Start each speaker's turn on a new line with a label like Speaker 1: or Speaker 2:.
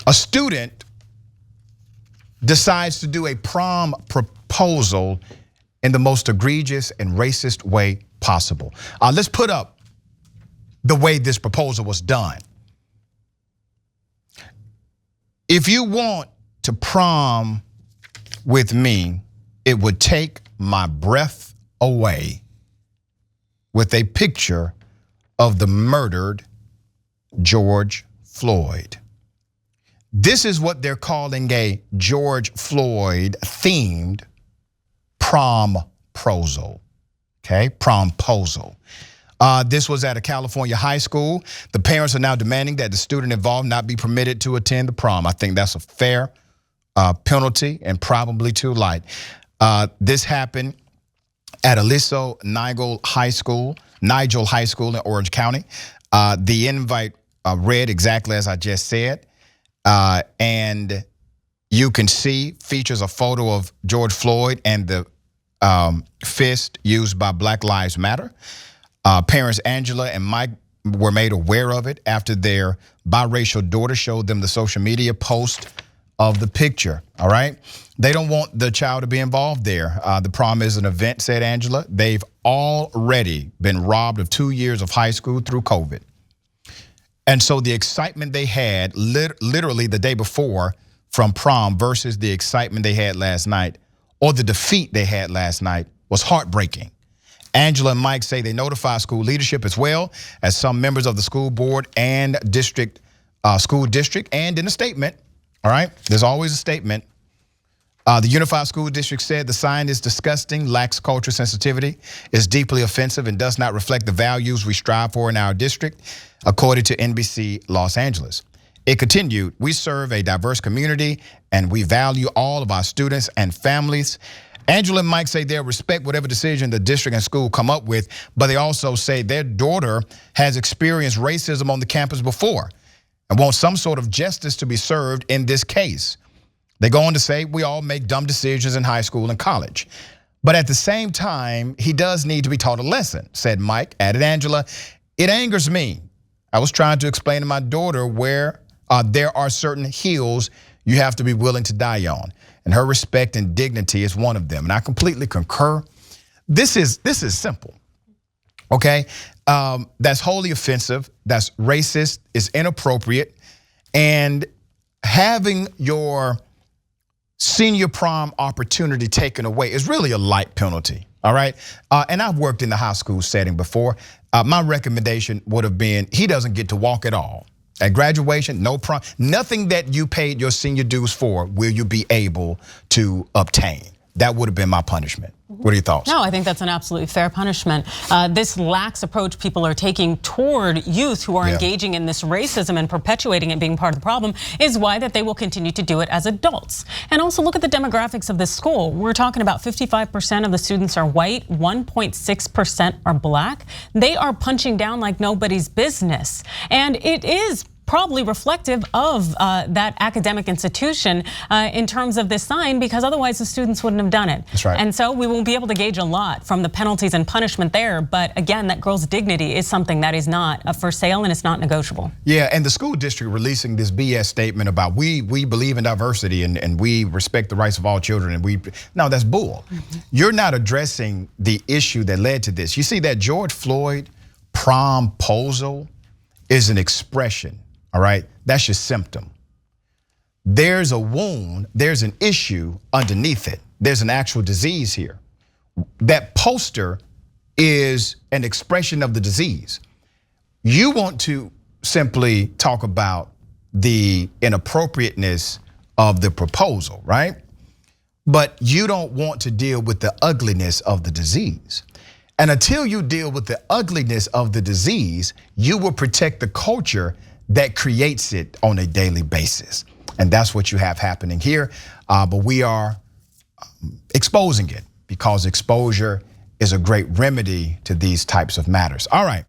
Speaker 1: A student decides to do a prom proposal in the most egregious and racist way possible. Let's put up the way this proposal was done. If you want to prom with me, it would take my breath away, with a picture of the murdered George Floyd. This is what they're calling a George Floyd themed promposal. Okay, promposal. This was at a California high school. The parents are now demanding that the student involved not be permitted to attend the prom. I think that's a fair penalty and probably too light. This happened at Aliso Niguel High School, in Orange County. The invite read exactly as I just said. And you can see, features a photo of George Floyd and the fist used by Black Lives Matter. Parents Angela and Mike were made aware of it after their biracial daughter showed them the social media post of the picture, all right? They don't want the child to be involved there. The prom is an event, said Angela. They've already been robbed of 2 years of high school through COVID. And so the excitement they had literally the day before from prom versus the excitement they had last night, or the defeat they had last night, was heartbreaking. Angela and Mike say they notify school leadership as well as some members of the school board and school district, and in a statement, all right, there's always a statement. The Unified School District said the sign is disgusting, lacks cultural sensitivity, is deeply offensive, and does not reflect the values we strive for in our district, according to NBC Los Angeles. It continued, we serve a diverse community and we value all of our students and families. Angela and Mike say they'll respect whatever decision the district and school come up with, but they also say their daughter has experienced racism on the campus before and want some sort of justice to be served in this case. They go on to say, we all make dumb decisions in high school and college. But at the same time, he does need to be taught a lesson, said Mike. Added Angela, it angers me. I was trying to explain to my daughter where there are certain hills you have to be willing to die on. And her respect and dignity is one of them. And I completely concur. This is simple, okay? That's wholly offensive, that's racist, it's inappropriate. And having your senior prom opportunity taken away is really a light penalty, all right? And I've worked in the high school setting before. My recommendation would have been he doesn't get to walk at all. At graduation, no prom, nothing that you paid your senior dues for will you be able to obtain. That would have been my punishment. What are your thoughts?
Speaker 2: No, I think that's an absolutely fair punishment. This lax approach people are taking toward youth who are engaging in this racism and perpetuating it being part of the problem is why that they will continue to do it as adults. And also look at the demographics of this school. We're talking about 55% of the students are white, 1.6% are black. They are punching down like nobody's business. And it is probably reflective of that academic institution in terms of this sign, because otherwise the students wouldn't have done it.
Speaker 1: That's right.
Speaker 2: And so we won't be able to gauge a lot from the penalties and punishment there. But again, that girl's dignity is something that is not for sale and it's not negotiable.
Speaker 1: Yeah, and the school district releasing this BS statement about we believe in diversity and we respect the rights of all children and no, that's bull. You're not addressing the issue that led to this. You see, that George Floyd promposal is an expression. All right, that's your symptom. There's a wound, there's an issue underneath it. There's an actual disease here. That poster is an expression of the disease. You want to simply talk about the inappropriateness of the proposal, right? But you don't want to deal with the ugliness of the disease. And until you deal with the ugliness of the disease, you will protect the culture that creates it on a daily basis. And that's what you have happening here. But we are exposing it because exposure is a great remedy to these types of matters. All right.